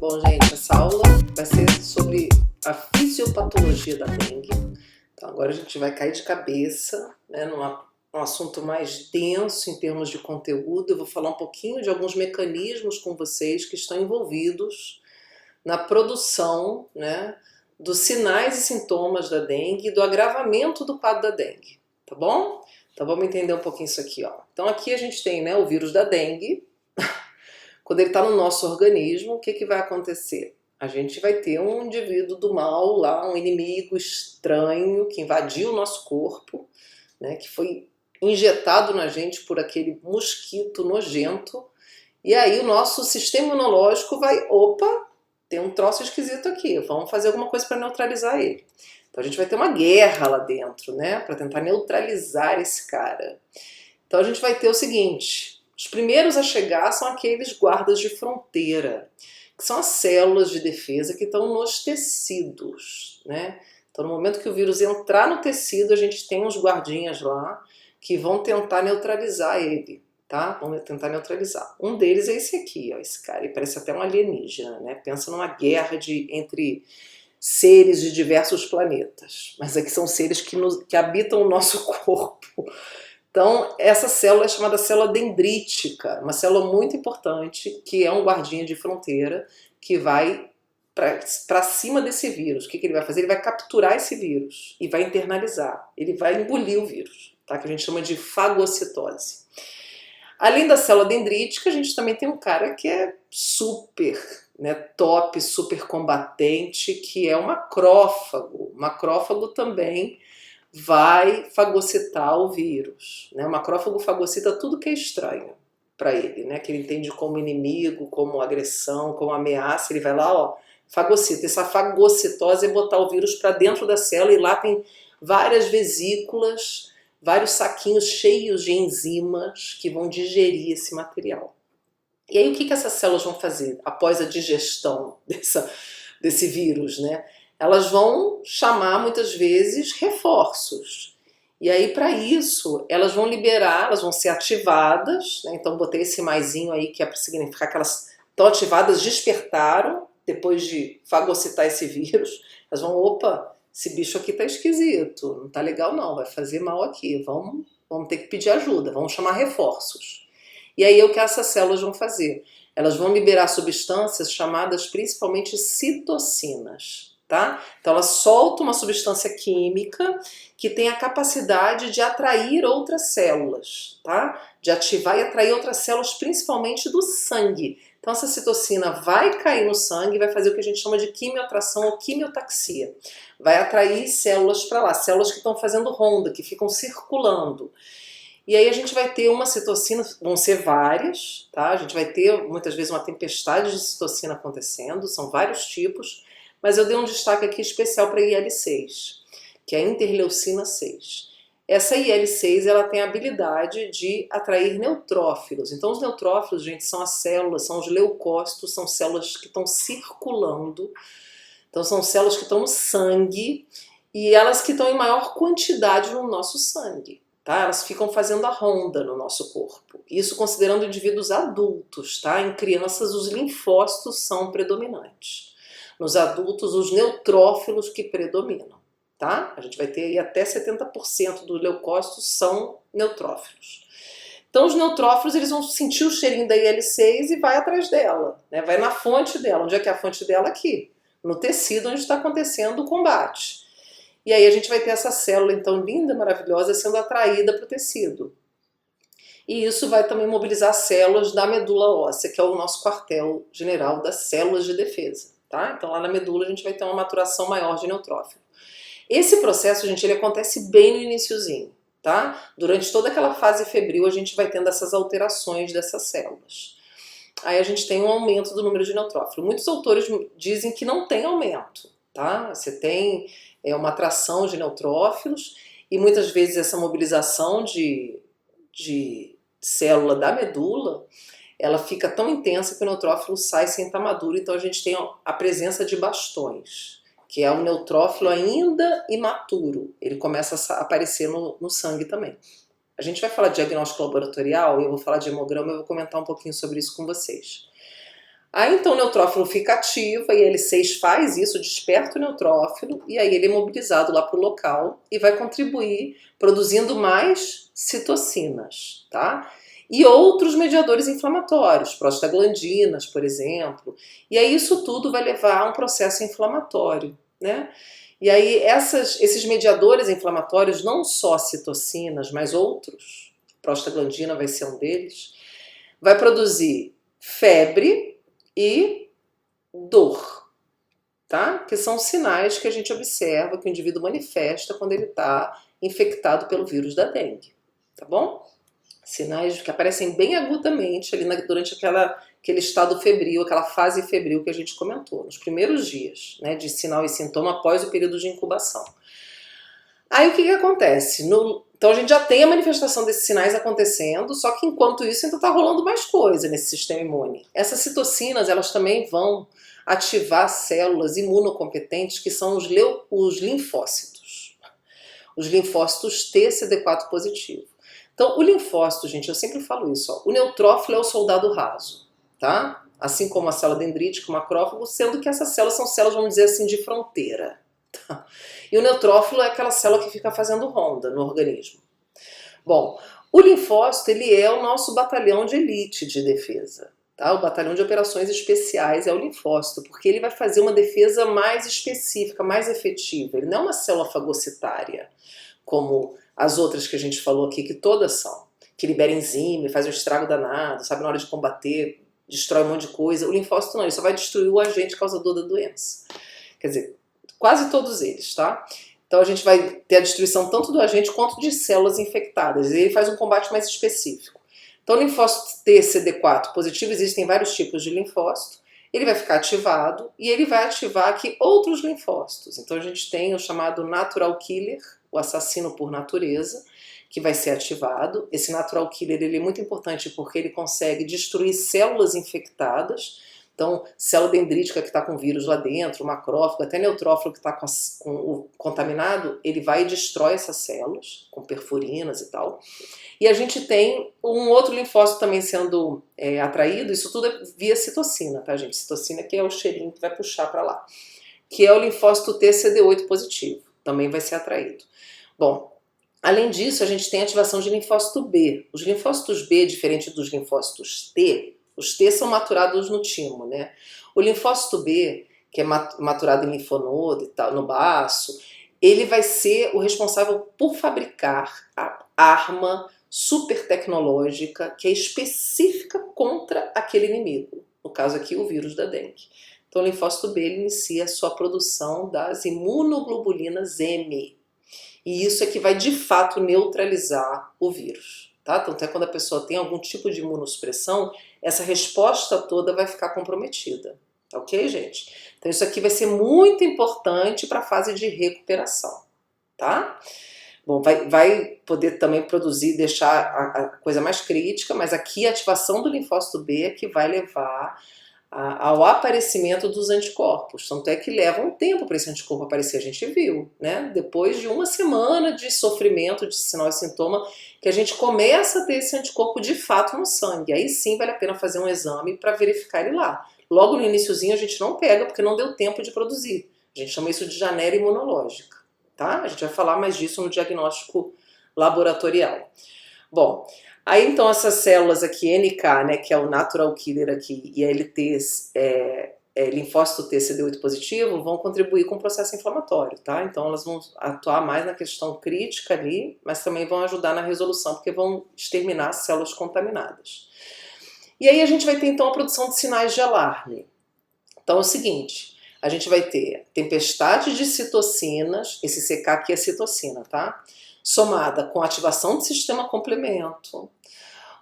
Bom, gente, essa aula vai ser sobre a fisiopatologia da dengue. Então, agora a gente vai cair de cabeça, né, num assunto mais denso em termos de conteúdo. Eu vou falar um pouquinho de alguns mecanismos com vocês que estão envolvidos na produção, né, dos sinais e sintomas da dengue e do agravamento do quadro da dengue, tá bom? Então vamos entender um pouquinho isso aqui, ó. Então aqui a gente tem, né, o vírus da dengue. Quando ele está no nosso organismo, o que vai acontecer? A gente vai ter um indivíduo do mal lá, um inimigo estranho que invadiu o nosso corpo, né, que foi injetado na gente por aquele mosquito nojento, e aí o nosso sistema imunológico vai, opa, tem um troço esquisito aqui, vamos fazer alguma coisa para neutralizar ele. Então a gente vai ter uma guerra lá dentro, né, para tentar neutralizar esse cara. Então a gente vai ter o seguinte: os primeiros a chegar são aqueles guardas de fronteira, que são as células de defesa que estão nos tecidos, né? Então no momento que o vírus entrar no tecido, a gente tem uns guardinhas lá que vão tentar neutralizar ele, tá? Vão tentar neutralizar. Um deles é esse aqui, ó, esse cara, ele parece até um alienígena, né? Pensa numa guerra entre seres de diversos planetas, mas aqui são seres que habitam o nosso corpo. Então, essa célula é chamada célula dendrítica, uma célula muito importante, que é um guardinha de fronteira, que vai para cima desse vírus. O que ele vai fazer? Ele vai capturar esse vírus e vai internalizar. Ele vai engolir o vírus, tá? Que a gente chama de fagocitose. Além da célula dendrítica, a gente também tem um cara que é super, né, top, super combatente, que é o macrófago. O macrófago também vai fagocitar o vírus, né? O macrófago fagocita tudo que é estranho para ele, né? Que ele entende como inimigo, como agressão, como ameaça. Ele vai lá, ó, fagocita. Essa fagocitose é botar o vírus para dentro da célula, e lá tem várias vesículas, vários saquinhos cheios de enzimas que vão digerir esse material. E aí o que essas células vão fazer após a digestão desse vírus, né? Elas vão chamar muitas vezes reforços. E aí para isso elas vão liberar, elas vão ser ativadas, né? Então botei esse maisinho aí que é para significar que elas estão ativadas, despertaram depois de fagocitar esse vírus. Elas vão, opa, esse bicho aqui tá esquisito, não tá legal não, vai fazer mal aqui, vamos ter que pedir ajuda, vamos chamar reforços. E aí o que essas células vão fazer? Elas vão liberar substâncias chamadas principalmente citocinas. Tá? Então ela solta uma substância química que tem a capacidade de atrair outras células, tá? De ativar e atrair outras células, principalmente do sangue. Então essa citocina vai cair no sangue e vai fazer o que a gente chama de quimioatração ou quimiotaxia. Vai atrair células para lá, células que estão fazendo ronda, que ficam circulando. E aí a gente vai ter uma citocina, vão ser várias, tá? A gente vai ter muitas vezes uma tempestade de citocina acontecendo, são vários tipos. Mas eu dei um destaque aqui especial para a IL-6, que é a interleucina 6. Essa IL-6 ela tem a habilidade de atrair neutrófilos. Então os neutrófilos, gente, são as células, são os leucócitos, são células que estão circulando. Então são células que estão no sangue e elas que estão em maior quantidade no nosso sangue. Tá? Elas ficam fazendo a ronda no nosso corpo. Isso considerando indivíduos adultos. Tá? Em crianças os linfócitos são predominantes. Nos adultos, os neutrófilos que predominam, tá? A gente vai ter aí até 70% dos leucócitos são neutrófilos. Então os neutrófilos, eles vão sentir o cheirinho da IL-6 e vai atrás dela, né? Vai na fonte dela. Onde é que é a fonte dela? Aqui, no tecido onde está acontecendo o combate. E aí a gente vai ter essa célula, então, linda, maravilhosa, sendo atraída para o tecido. E isso vai também mobilizar células da medula óssea, que é o nosso quartel general das células de defesa. Tá? Então lá na medula a gente vai ter uma maturação maior de neutrófilo. Esse processo, gente, ele acontece bem no iniciozinho, tá? Durante toda aquela fase febril a gente vai tendo essas alterações dessas células. Aí a gente tem um aumento do número de neutrófilos. Muitos autores dizem que não tem aumento, tá? Você tem uma atração de neutrófilos e muitas vezes essa mobilização de célula da medula ela fica tão intensa que o neutrófilo sai sem estar maduro, então a gente tem a presença de bastões, que é um neutrófilo ainda imaturo. Ele começa a aparecer no sangue também. A gente vai falar de diagnóstico laboratorial, eu vou falar de hemograma, eu vou comentar um pouquinho sobre isso com vocês. Aí então o neutrófilo fica ativo, a IL-6 faz isso, desperta o neutrófilo, e aí ele é mobilizado lá para o local e vai contribuir produzindo mais citocinas, tá? E outros mediadores inflamatórios, prostaglandinas, por exemplo. E aí isso tudo vai levar a um processo inflamatório, né? E aí esses mediadores inflamatórios, não só citocinas, mas outros, prostaglandina vai ser um deles, vai produzir febre e dor, tá? Que são sinais que a gente observa que o indivíduo manifesta quando ele está infectado pelo vírus da dengue, tá bom? Sinais que aparecem bem agudamente ali durante aquele estado febril, aquela fase febril que a gente comentou, nos primeiros dias, né, de sinal e sintoma após o período de incubação. Aí o que acontece? Então a gente já tem a manifestação desses sinais acontecendo, só que enquanto isso ainda está rolando mais coisa nesse sistema imune. Essas citocinas, elas também vão ativar células imunocompetentes que são os linfócitos. Os linfócitos T CD4 positivo. Então o linfócito, gente, eu sempre falo isso, ó, o neutrófilo é o soldado raso, tá? Assim como a célula dendrítica, o macrófago, sendo que essas células são células, vamos dizer assim, de fronteira. Tá? E o neutrófilo é aquela célula que fica fazendo ronda no organismo. Bom, o linfócito, ele é o nosso batalhão de elite de defesa. Tá? O batalhão de operações especiais é o linfócito, porque ele vai fazer uma defesa mais específica, mais efetiva. Ele não é uma célula fagocitária, como as outras que a gente falou aqui, que todas são. Que libera enzima, faz um estrago danado, sabe, na hora de combater, destrói um monte de coisa. O linfócito não, ele só vai destruir o agente causador da doença. Quer dizer, quase todos eles, tá? Então a gente vai ter a destruição tanto do agente quanto de células infectadas. E ele faz um combate mais específico. Então o linfócito T CD4 positivo, existem vários tipos de linfócito. Ele vai ficar ativado e ele vai ativar aqui outros linfócitos. Então a gente tem o chamado natural killer, o assassino por natureza, que vai ser ativado. Esse natural killer ele é muito importante porque ele consegue destruir células infectadas. Então, célula dendrítica que está com vírus lá dentro, macrófago, até neutrófilo que está com o contaminado, ele vai e destrói essas células, com perfurinas e tal. E a gente tem um outro linfócito também sendo atraído, isso tudo é via citocina, tá, gente? Citocina que é o cheirinho que vai puxar para lá. Que é o linfócito T CD8 positivo, também vai ser atraído. Bom, além disso, a gente tem a ativação de linfócito B. Os linfócitos B, diferente dos linfócitos T, os T são maturados no timo, né? O linfócito B, que é maturado em linfonodo e tal, no baço, ele vai ser o responsável por fabricar a arma super tecnológica que é específica contra aquele inimigo. No caso aqui, o vírus da dengue. Então o linfócito B ele inicia a sua produção das imunoglobulinas M. E isso é que vai de fato neutralizar o vírus. Tá? Então até quando a pessoa tem algum tipo de imunossupressão, essa resposta toda vai ficar comprometida. Ok, gente? Então isso aqui vai ser muito importante para a fase de recuperação. Tá? Bom, vai poder também produzir, deixar a coisa mais crítica, mas aqui a ativação do linfócito B é que vai levar ao aparecimento dos anticorpos. Tanto é que leva um tempo para esse anticorpo aparecer, a gente viu, né? Depois de uma semana de sofrimento, de sinal e sintoma, que a gente começa a ter esse anticorpo de fato no sangue. Aí sim vale a pena fazer um exame para verificar ele lá. Logo no iniciozinho a gente não pega porque não deu tempo de produzir. A gente chama isso de janela imunológica, tá? A gente vai falar mais disso no diagnóstico laboratorial. Bom, aí então essas células aqui, NK, né, que é o natural killer aqui, e LT, linfócito T CD8 positivo, vão contribuir com o processo inflamatório, tá? Então elas vão atuar mais na questão crítica ali, mas também vão ajudar na resolução, porque vão exterminar as células contaminadas. E aí a gente vai ter então a produção de sinais de alarme. Então é o seguinte, a gente vai ter tempestade de citocinas, esse CK aqui é citocina, tá? Somada com a ativação do sistema complemento,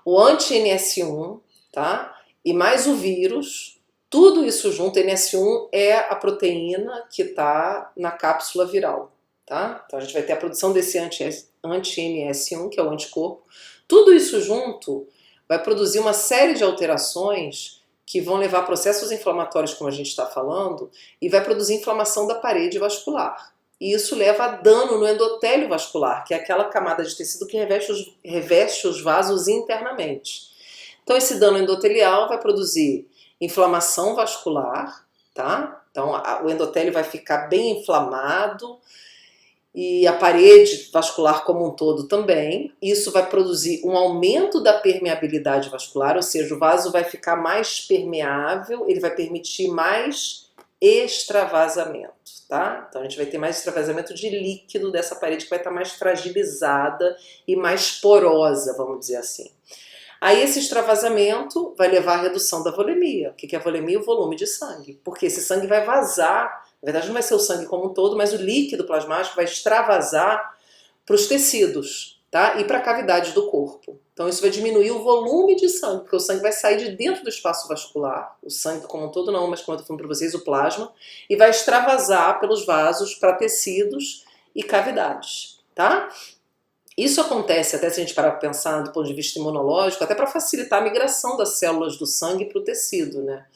o anti-NS1, tá? E mais o vírus, tudo isso junto. NS1 é a proteína que está na cápsula viral, tá? Então a gente vai ter a produção desse anti-NS1, que é o anticorpo. Tudo isso junto vai produzir uma série de alterações que vão levar a processos inflamatórios, como a gente está falando, e vai produzir inflamação da parede vascular. E isso leva a dano no endotélio vascular, que é aquela camada de tecido que reveste os vasos internamente. Então esse dano endotelial vai produzir inflamação vascular, tá? Então o endotélio vai ficar bem inflamado e a parede vascular como um todo também. Isso vai produzir um aumento da permeabilidade vascular, ou seja, o vaso vai ficar mais permeável, ele vai permitir mais extravasamento, tá? Então a gente vai ter mais extravasamento de líquido dessa parede que vai estar mais fragilizada e mais porosa, vamos dizer assim. Aí esse extravasamento vai levar à redução da volemia. O que é a volemia? O volume de sangue. Porque esse sangue vai vazar, na verdade não vai ser o sangue como um todo, mas o líquido plasmático vai extravasar para os tecidos, tá? E para cavidades do corpo. Então isso vai diminuir o volume de sangue, porque o sangue vai sair de dentro do espaço vascular, o sangue como um todo não, mas como eu estou falando para vocês, o plasma, e vai extravasar pelos vasos para tecidos e cavidades, tá? Isso acontece, até se a gente parar para pensar do ponto de vista imunológico, até para facilitar a migração das células do sangue para o tecido, né?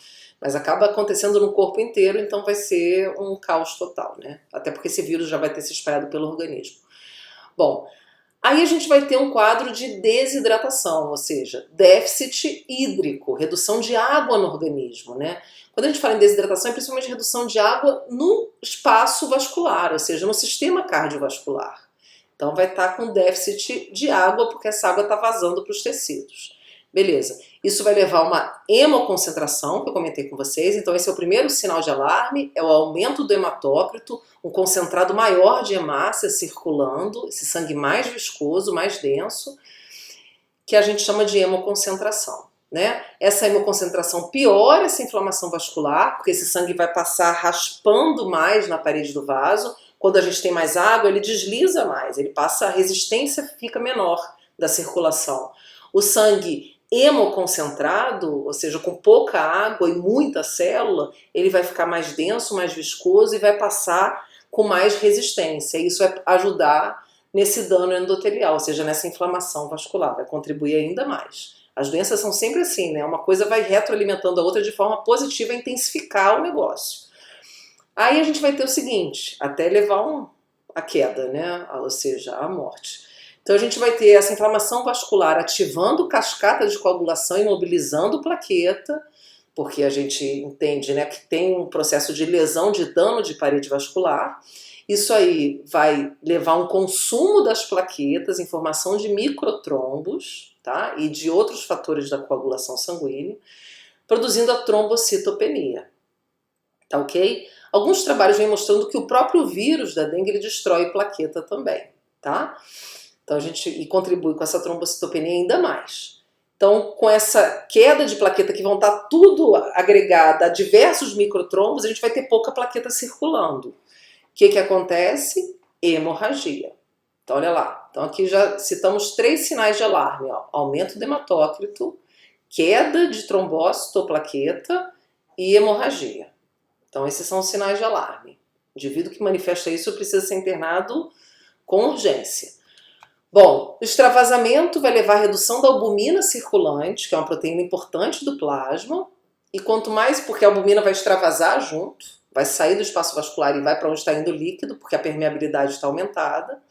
Mas acaba acontecendo no corpo inteiro, então vai ser um caos total, né? Até porque esse vírus já vai ter se espalhado pelo organismo. Bom, aí a gente vai ter um quadro de desidratação, ou seja, déficit hídrico, redução de água no organismo, né? Quando a gente fala em desidratação, é principalmente redução de água no espaço vascular, ou seja, no sistema cardiovascular. Então vai estar com déficit de água, porque essa água está vazando para os tecidos. Beleza. Isso vai levar a uma hemoconcentração, que eu comentei com vocês. Então esse é o primeiro sinal de alarme, é o aumento do hematócrito, um concentrado maior de hemácia circulando, esse sangue mais viscoso, mais denso, que a gente chama de hemoconcentração, né? Essa hemoconcentração piora essa inflamação vascular, porque esse sangue vai passar raspando mais na parede do vaso. Quando a gente tem mais água, ele desliza mais, ele passa, a resistência fica menor da circulação. O sangue hemoconcentrado, ou seja, com pouca água e muita célula, ele vai ficar mais denso, mais viscoso e vai passar com mais resistência. Isso vai ajudar nesse dano endotelial, ou seja, nessa inflamação vascular, vai contribuir ainda mais. As doenças são sempre assim, né? Uma coisa vai retroalimentando a outra de forma positiva a intensificar o negócio. Aí a gente vai ter o seguinte, até levar a queda, né? Ou seja, a morte. Então a gente vai ter essa inflamação vascular ativando cascata de coagulação e mobilizando plaqueta, porque a gente entende, né, que tem um processo de lesão, de dano de parede vascular. Isso aí vai levar a um consumo das plaquetas em formação de microtrombos, tá? E de outros fatores da coagulação sanguínea, produzindo a trombocitopenia. Tá ok? Alguns trabalhos vêm mostrando que o próprio vírus da dengue ele destrói plaqueta também, tá? Então a gente contribui com essa trombocitopenia ainda mais. Então, com essa queda de plaqueta que vão estar tudo agregada a diversos microtrombos, a gente vai ter pouca plaqueta circulando. O que acontece? Hemorragia. Então, olha lá. Então, aqui já citamos 3 sinais de alarme, ó. Aumento do hematócrito, queda de trombócito ou plaqueta e hemorragia. Então, esses são os sinais de alarme. O indivíduo que manifesta isso precisa ser internado com urgência. Bom, o extravasamento vai levar à redução da albumina circulante, que é uma proteína importante do plasma, e quanto mais, porque a albumina vai extravasar junto, vai sair do espaço vascular e vai para onde está indo o líquido, porque a permeabilidade está aumentada,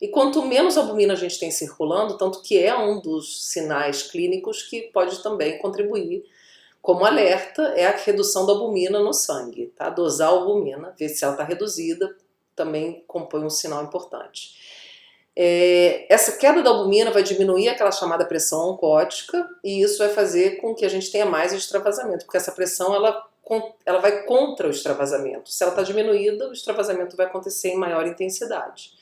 e quanto menos albumina a gente tem circulando, tanto que é um dos sinais clínicos que pode também contribuir como alerta, é a redução da albumina no sangue, tá? Dosar a albumina, ver se ela está reduzida, também compõe um sinal importante. Essa queda da albumina vai diminuir aquela chamada pressão oncótica e isso vai fazer com que a gente tenha mais extravasamento, porque essa pressão ela vai contra o extravasamento. Se ela está diminuída, o extravasamento vai acontecer em maior intensidade.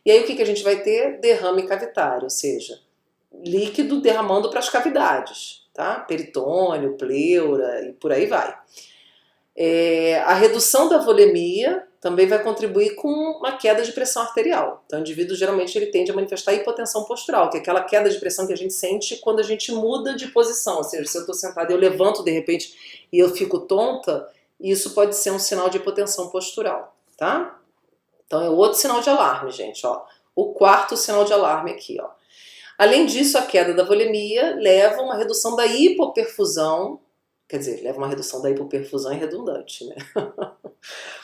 E aí o que a gente vai ter? Derrame cavitário, ou seja, líquido derramando para as cavidades, tá? Peritônio, pleura e por aí vai. A redução da volemia também vai contribuir com uma queda de pressão arterial. Então o indivíduo geralmente ele tende a manifestar hipotensão postural, que é aquela queda de pressão que a gente sente quando a gente muda de posição, ou seja, se eu estou sentada e eu levanto de repente e eu fico tonta, isso pode ser um sinal de hipotensão postural, tá? Então é outro sinal de alarme, gente, ó. O quarto sinal de alarme aqui, ó. Além disso, a queda da volemia leva a uma redução da hipoperfusão, quer dizer, leva uma redução da hipoperfusão é redundante, né?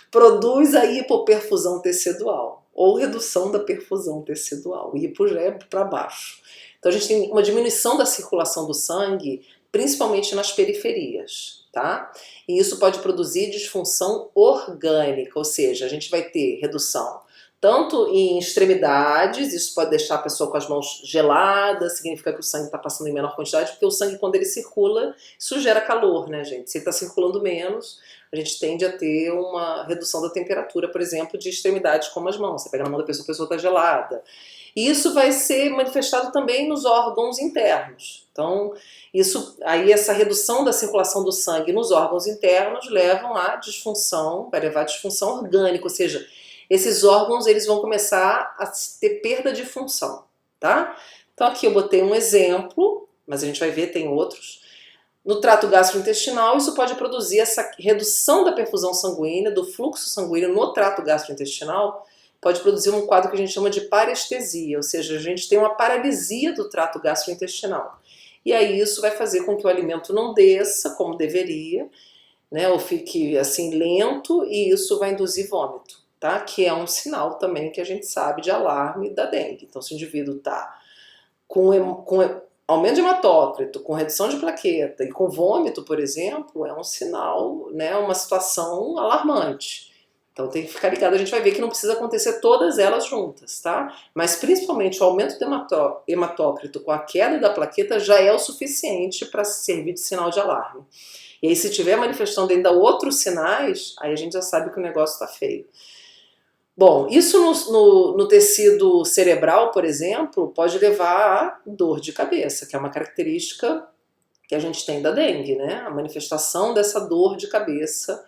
Produz a hipoperfusão tecidual, ou redução da perfusão tecidual. O hipo já é para baixo. Então a gente tem uma diminuição da circulação do sangue, principalmente nas periferias, tá? E isso pode produzir disfunção orgânica, ou seja, a gente vai ter redução tanto em extremidades, isso pode deixar a pessoa com as mãos geladas, significa que o sangue está passando em menor quantidade, porque o sangue, quando ele circula, isso gera calor, né, gente? Se ele está circulando menos, a gente tende a ter uma redução da temperatura, por exemplo, de extremidades como as mãos. Você pega na mão da pessoa, a pessoa está gelada. E isso vai ser manifestado também nos órgãos internos. Então, essa redução da circulação do sangue nos órgãos internos levam à disfunção, vai levar à disfunção orgânica, ou seja, esses órgãos eles vão começar a ter perda de função, tá? Então aqui eu botei um exemplo, mas a gente vai ver, tem outros. No trato gastrointestinal, isso pode produzir essa redução da perfusão sanguínea, do fluxo sanguíneo no trato gastrointestinal, pode produzir um quadro que a gente chama de parestesia, ou seja, a gente tem uma paralisia do trato gastrointestinal. E aí isso vai fazer com que o alimento não desça como deveria, né, ou fique assim lento, e isso vai induzir vômito. Tá? Que é um sinal também que a gente sabe de alarme da dengue. Então, se o indivíduo está com aumento de hematócrito, com redução de plaqueta e com vômito, por exemplo, é um sinal, né, uma situação alarmante. Então tem que ficar ligado, a gente vai ver que não precisa acontecer todas elas juntas, tá? Mas principalmente o aumento do hematócrito com a queda da plaqueta já é o suficiente para servir de sinal de alarme. E aí se tiver manifestando ainda outros sinais, aí a gente já sabe que o negócio está feio. Bom, isso no tecido cerebral, por exemplo, pode levar a dor de cabeça, que é uma característica que a gente tem da dengue, né? A manifestação dessa dor de cabeça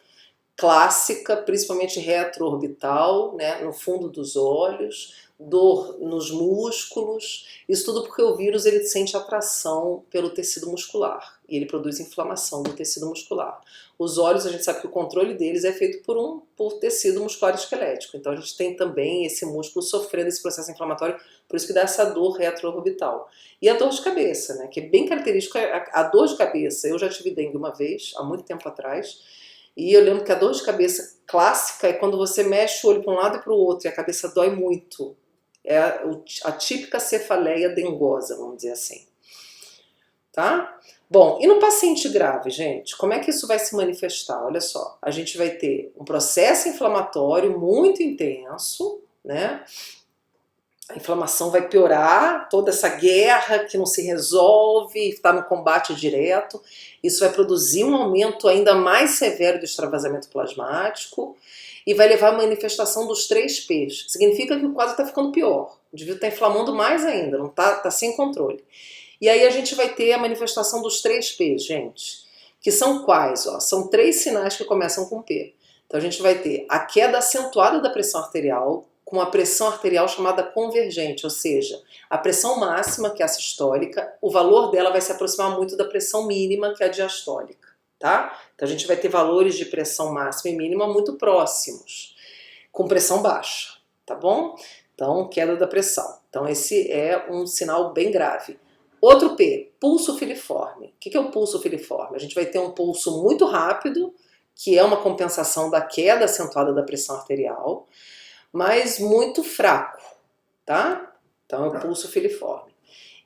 clássica, principalmente retroorbital, né? No fundo dos olhos, dor nos músculos, isso tudo porque o vírus ele sente atração pelo tecido muscular e ele produz inflamação do tecido muscular. Os olhos, a gente sabe que o controle deles é feito por tecido muscular esquelético, então a gente tem também esse músculo sofrendo esse processo inflamatório, por isso que dá essa dor retroorbital. E a dor de cabeça, né, que é bem característica, a dor de cabeça, eu já tive dengue uma vez, há muito tempo atrás, e eu lembro que a dor de cabeça clássica é quando você mexe o olho para um lado e para o outro e a cabeça dói muito. É a típica cefaleia dengosa, vamos dizer assim. Tá? Bom, e no paciente grave, gente, como é que isso vai se manifestar? Olha só, a gente vai ter um processo inflamatório muito intenso, né? A inflamação vai piorar, toda essa guerra que não se resolve, está no combate direto. Isso vai produzir um aumento ainda mais severo do extravasamento plasmático e vai levar à manifestação dos 3 P's. Significa que o quadro está ficando pior. O indivíduo está inflamando mais ainda, não tá sem controle. E aí a gente vai ter a manifestação dos 3 P's, gente. Que são quais? Ó? São 3 sinais que começam com P. Então a gente vai ter a queda acentuada da pressão arterial, com a pressão arterial chamada convergente, ou seja, a pressão máxima, que é a sistólica, o valor dela vai se aproximar muito da pressão mínima, que é a diastólica, tá? Então a gente vai ter valores de pressão máxima e mínima muito próximos, com pressão baixa, tá bom? Então, queda da pressão. Então esse é um sinal bem grave. Outro P, pulso filiforme. O que é o pulso filiforme? A gente vai ter um pulso muito rápido, que é uma compensação da queda acentuada da pressão arterial, mas muito fraco, tá? Então é o pulso filiforme.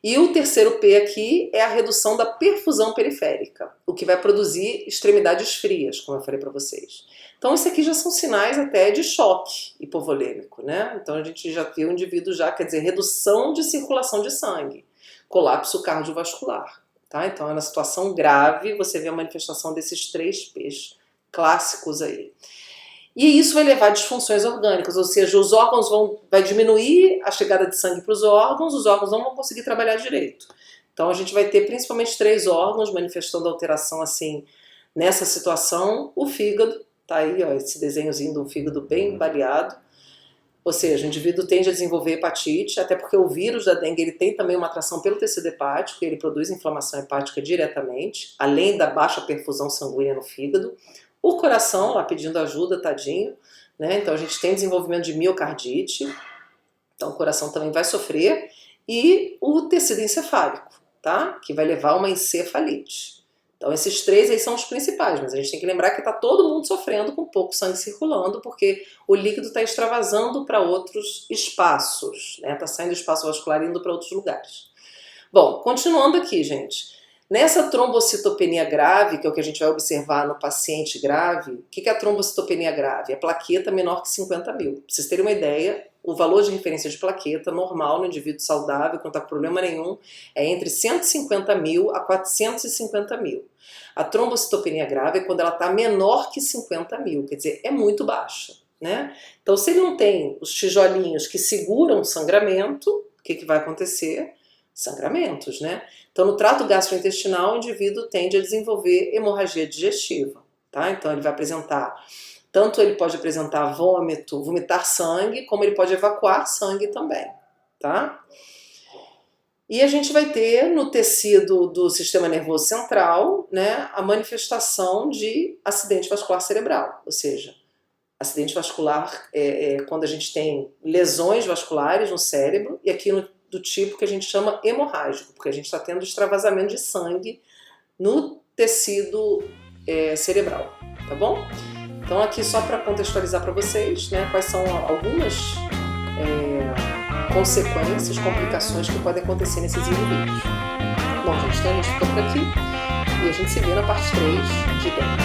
E o terceiro P aqui é a redução da perfusão periférica, o que vai produzir extremidades frias, como eu falei para vocês. Então isso aqui já são sinais até de choque hipovolêmico, né? Então a gente já viu o indivíduo já, quer dizer, redução de circulação de sangue, colapso cardiovascular, tá? Então é uma situação grave, você vê a manifestação desses 3 P's clássicos aí. E isso vai levar a disfunções orgânicas, ou seja, os órgãos vai diminuir a chegada de sangue para os órgãos não vão conseguir trabalhar direito. Então a gente vai ter principalmente 3 órgãos manifestando alteração assim nessa situação. O fígado, tá aí, ó, esse desenhozinho de um fígado bem baleado, ou seja, o indivíduo tende a desenvolver hepatite, até porque o vírus da dengue ele tem também uma atração pelo tecido hepático, ele produz inflamação hepática diretamente, além da baixa perfusão sanguínea no fígado. O coração lá pedindo ajuda, tadinho, né? Então a gente tem desenvolvimento de miocardite, então o coração também vai sofrer, e o tecido encefálico, tá? Que vai levar a uma encefalite. Então esses 3 aí são os principais, mas a gente tem que lembrar que está todo mundo sofrendo com pouco sangue circulando, porque o líquido está extravasando para outros espaços, né? Está saindo do espaço vascular e indo para outros lugares. Bom, continuando aqui, gente. Nessa trombocitopenia grave, que é o que a gente vai observar no paciente grave, o que é a trombocitopenia grave? É plaqueta menor que 50 mil. Pra vocês terem uma ideia, o valor de referência de plaqueta normal no indivíduo saudável, que não está com problema nenhum, é entre 150 mil a 450 mil. A trombocitopenia grave é quando ela está menor que 50 mil, quer dizer, é muito baixa, né? Então, se ele não tem os tijolinhos que seguram o sangramento, o que vai acontecer? Sangramentos, né? Então, no trato gastrointestinal, o indivíduo tende a desenvolver hemorragia digestiva, tá? Então, ele vai apresentar, tanto ele pode apresentar vômito, vomitar sangue, como ele pode evacuar sangue também, tá? E a gente vai ter no tecido do sistema nervoso central, né, a manifestação de acidente vascular cerebral, ou seja, acidente vascular é quando a gente tem lesões vasculares no cérebro, e aqui do tipo que a gente chama hemorrágico, porque a gente está tendo extravasamento de sangue no tecido cerebral, tá bom? Então aqui só para contextualizar para vocês, né, quais são algumas consequências, complicações que podem acontecer nesses indivíduos. Bom, gente, então a gente fica por aqui e a gente se vê na parte 3 de dentro.